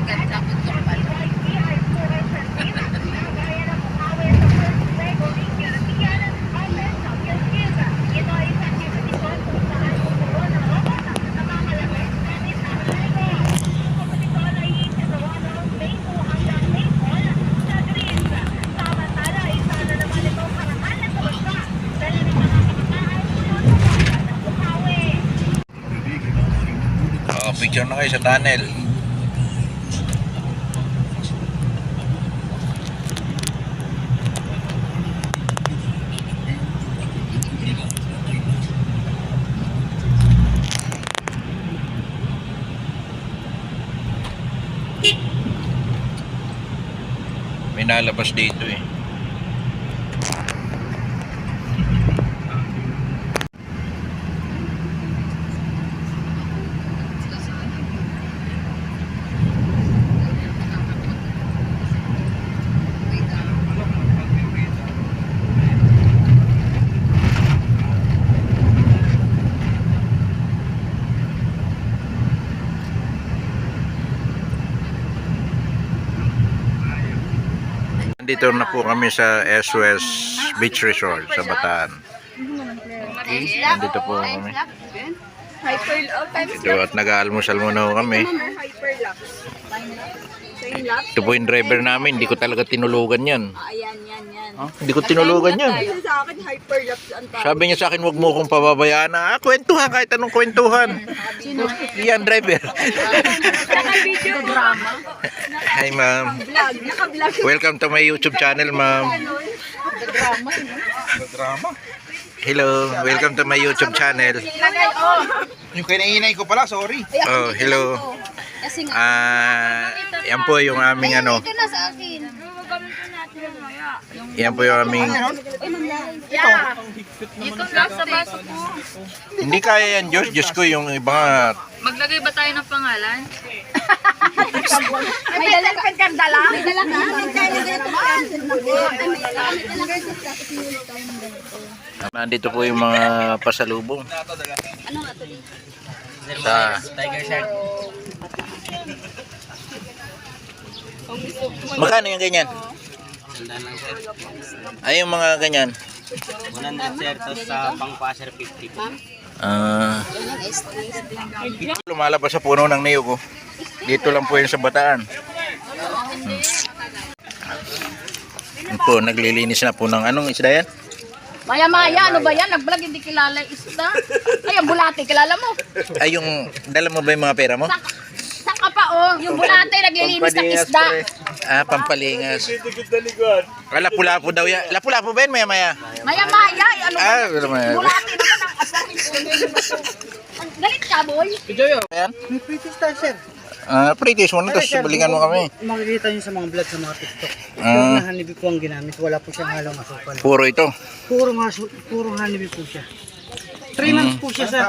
dagat sa bundok pala. Picture na kayo sa tunnel. May nalabas dito eh. Dito na po kami sa SOS Beach Resort sa Bataan. Okay, nandito po kami. Ito at nag-aalmusal muna kami. Ito po yung driver namin. Hindi ko talaga tinulugan yan. Hindi ko tinulugan yan. Sabi niya sa akin, huwag mo kong pababayaan. Kwentuhan, kahit anong kwentuhan. Yan, driver. Hi, ma'am. Welcome to my YouTube channel, ma'am. Hello, welcome to my YouTube channel. Yung kinainay ko pala, sorry. Oh, hello. Yan po yung aming ano. Yan po yung aming. Hindi kaya yan, Diyos. Diyos ko yung iba. Maglagay ba tayo ng pangalan? May dala kang dala? May dala ka? Nandito po yung mga pasalubong. Sa Tiger Shark. magkano yung ganyan? Ay, yung mga ganyan. 100 sir, to sa pang-passer 50 po. Lumalabas sa puno ng niyog. Dito lang po yun sa Bataan. Yan po, naglilinis na po ng anong isda yan? Maya-maya, ano ba yan? Nag-vlog, hindi kilala yung isda. Ay, ang bulate, kilala mo. Ay, yung dala mo ba yung mga pera mo? Saka pa, oh. Yung bulate, naglilinis ng isda. Pampalingas. Lapu-lapu daw yan. Lapu-lapu ba yun maya-maya? Maya-maya, ano ba? Maya. Bulate naman ang asarin. Galit ka, boy. Ayan. May pretty star sir. Pretties mo na, tapos balikan mo kami. Makikita nyo sa mga vlog sa mga TikTok. Ah. Yung na honeybee po ang ginamit, wala po siyang halong asukal. Puro ito. Puro honeybee po siya. 3 months po siya sir.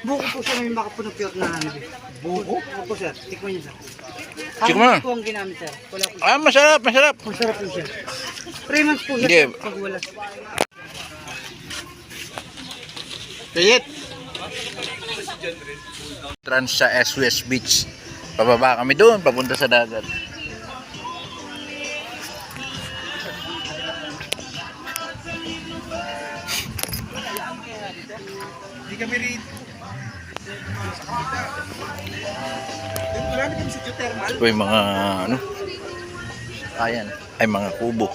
Buko po siya, may makapuno pure na honeybee. Buko? Buko sir, tikman niyo sir. Tikman mo. Honeybee po ang ginamit sir. Wala po. Masarap, masarap. Masarap po siya. 3 months po siya Hindi. sir, pag wala. Kayit. Trans sa SOS Beach. Pababa kami doon, papunta sa dagat. Hindi kami rin. Wala na kami sa geothermal. Ito yung mga ano. Ayan, ay mga kubo.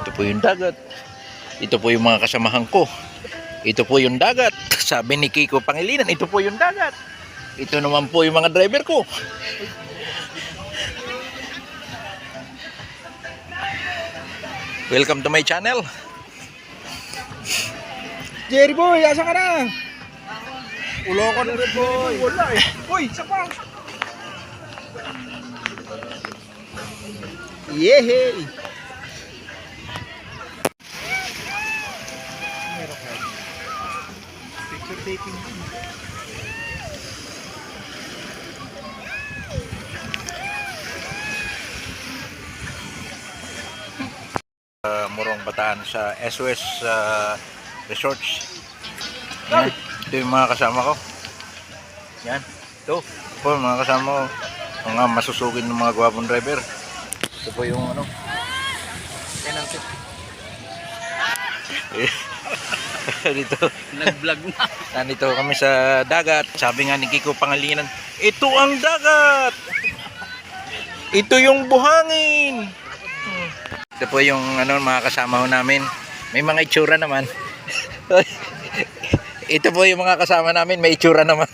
Ito po yung dagat. Ito po yung mga kasamahan ko. Ito po yung dagat. Sabi ni Kiko Pangilinan, ito po yung dagat. Ito naman po yung mga driver ko. Welcome to my channel. Jerry boy, asa ka na? Ulo ko na rin boy. Wala eh. Uy, isa pa. Yehey! Picture taking. Morong Bataan sa SOS Resorts. Yan. Ito yung mga kasama ko. Yan. Ito po mga kasama ko. Mga masusugin ng mga gwapong driver. Ito po yung ano. Yan ang dito. Nag-vlog na. Nandito kami sa dagat. Sabi nga ni Kiko Pangalinan, ito ang dagat! Ito yung buhangin! Ito po yung ano, mga kasama ho namin. May mga itsura naman. Ito po yung mga kasama namin. May itsura naman.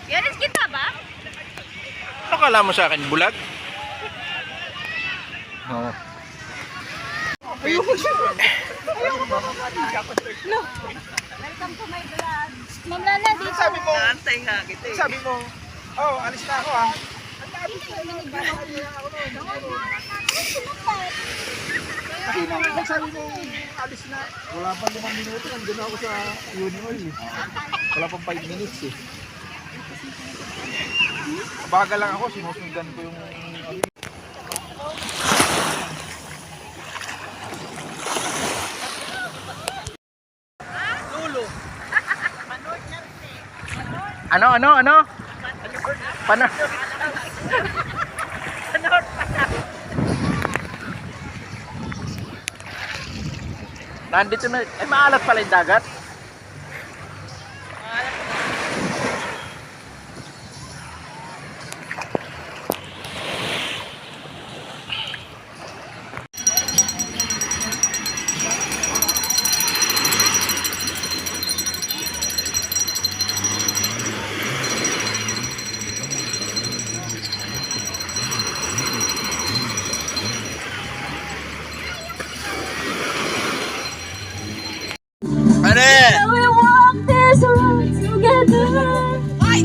Yaris kita ba? Ano kala mo sa akin? Bulag? Oo. Welcome to my vlog. Ma'am Lala, dito. Sabi mo, sabi mo, oh, alis na ako ah. Sabi mo, alis na. Wala pa 5 minuto, nandun ako sa Unioil. Wala pang 5 minutes eh. Bagal lang ako, sinusundan ko yung... Ano? Paano? Nandito na, maalat pala yung dagat. We walk this road together,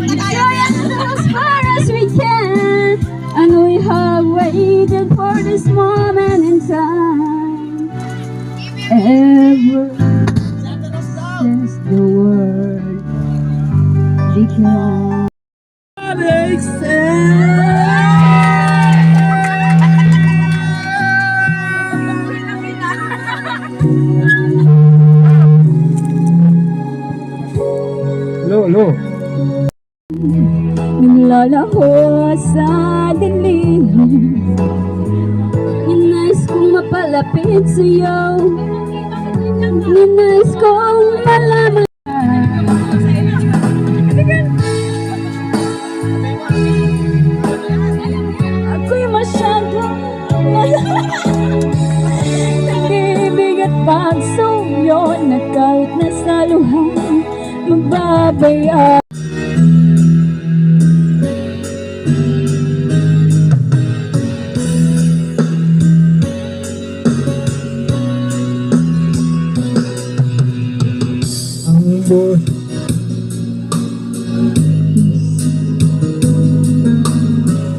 joyous as far as we can, and we have waited for this moment in time. Ever since the world began. Lo. Naglalaho sa dilim, ninais kong mapalapit sa'yo, ninais kong malaman. Ako'y masyadong nag-ibig at pagsuyo, na kahit nasa luhan magbabayaan. Ang boss.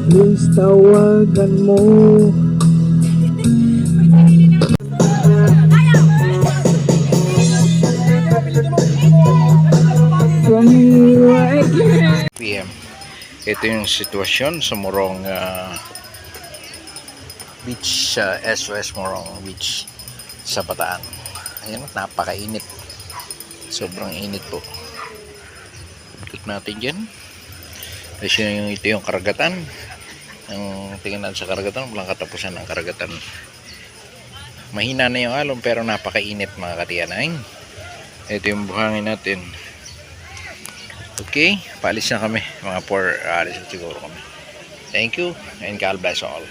Please tawagan mo. From you right here. PM. Ito yung sitwasyon sa Morong Beach, SOS Morong Beach sa Bataan. Ayan, napakainit. Sobrang init po. Ikot natin dyan. Kasi ito yung karagatan. Ang tingin natin sa karagatan, walang katapusan ng karagatan. Mahina na yung alon pero napakainit mga katiyanay. Ito yung buhangin natin. Okay, paalis na kami. Mga 4 alis na siguro kami. Thank you and God bless all.